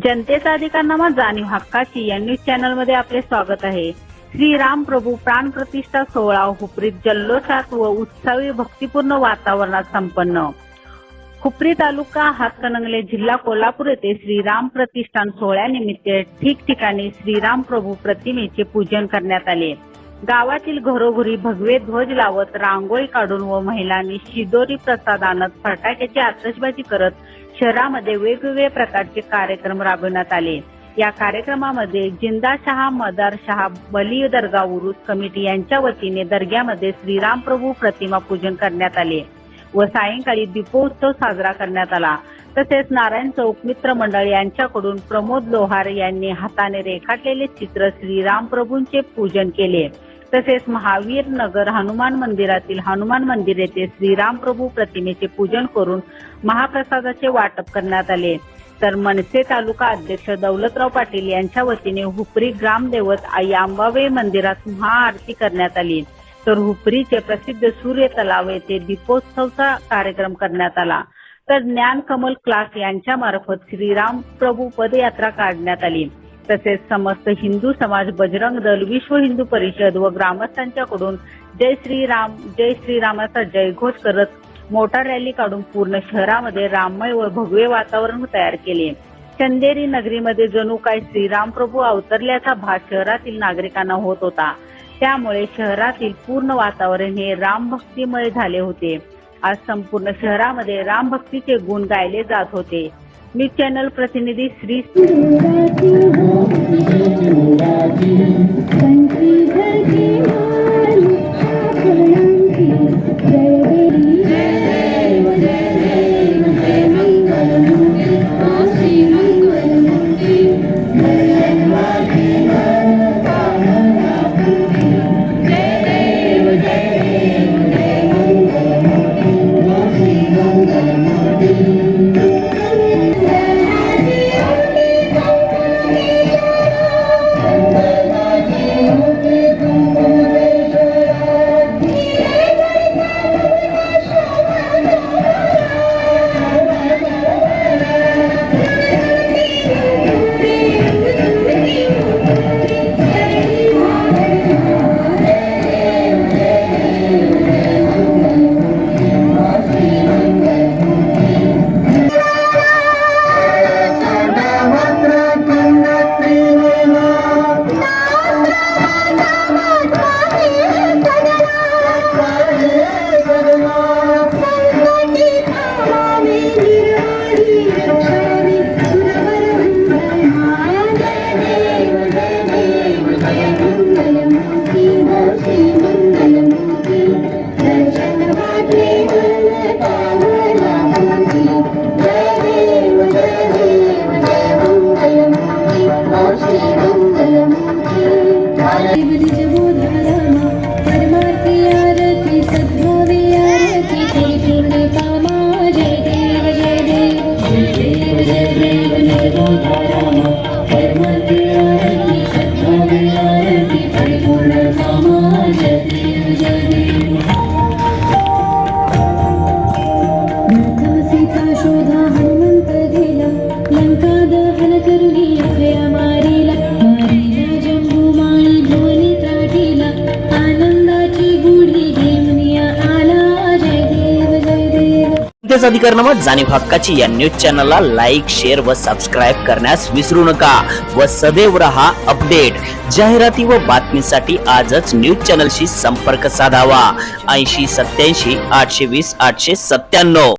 जनतेचा अधिकारनामा जाणीव हक्काची या न्यूज चॅनल मध्ये आपले स्वागत आहे। श्रीराम प्रभू प्राण प्रतिष्ठा सोहळा हुपरीत जल्लोषात व उत्सवी भक्तिपूर्ण वातावरणात संपन्न। हुपरी तालुका हातकणंगले जिल्हा कोल्हापूर येथे श्रीराम प्रतिष्ठान सोहळ्यानिमित्त ठिकठिकाणी श्रीराम प्रभू प्रतिमेचे पूजन करण्यात आले। गावातील घरोघरी भगवे ध्वज लावत रांगोळी काढून व महिलांनी शिदोरी प्रसाद आणत फटाक्याची आतषबाजी करत शहरामध्ये वेगवेगळे प्रकारचे कार्यक्रम राबवण्यात आले। या कार्यक्रमामध्ये जिंदाशहा मदारशहा बली दर्गा उरुस कमिटी यांच्या वतीने दर्ग्यामध्ये श्रीराम प्रभू प्रतिमा पूजन करण्यात आले व सायंकाळी दीपोत्सव साजरा करण्यात आला। तसेच नारायण चौक मित्र मंडळ यांच्याकडून प्रमोद लोहार यांनी हाताने रेखाटलेले चित्र श्रीराम प्रभूंचे पूजन केले। तसेच महावीर नगर हनुमान मंदिरातील हनुमान मंदिर येथे श्रीराम प्रभू प्रतिमेचे पूजन करून महाप्रसादाचे वाटप करण्यात आले। तर मनसे तालुका अध्यक्ष दौलतराव पाटील यांच्या वतीने हुपरी ग्रामदेवत आई अंबाबाई मंदिरात महाआरती करण्यात आली। तर हुपरीचे प्रसिद्ध सूर्य तलाव येथे दीपोत्सवचा कार्यक्रम करण्यात आला। तर ज्ञान कमल क्लास यांच्या मार्फत श्रीराम प्रभू पदयात्रा काढण्यात आली। तसेच समस्त हिंदू समाज बजरंग दल विश्व हिंदू परिषद व ग्रामस्थांच्याकडून जय श्रीरामाचा जयघोष करत मोटार रॅली काढून पूर्ण शहरामध्ये राममय व भगवे वातावरण तयार केले। चंदेरी नगरीमध्ये जणू काय श्रीराम प्रभू अवतरल्याचा भास शहरातील नागरिकांना होत होता। त्यामुळे शहरातील पूर्ण वातावरण हे राम भक्तिमय झाले होते। आज संपूर्ण शहरामध्ये राम भक्तीचे गुण गायले जात होते। न्यूज चॅनल प्रतिनिधी श्री जनतेचा अधिकारनामा जाणीव हक्काची या न्यूज चॅनलला लाईक, शेअर व सबस्क्राईब करण्यास विसरू नका व सदैव रहा अपडेट। जाहिराती व बातमीसाठी आजच न्यूज चॅनलशी संपर्क साधावा 80 87 820 897।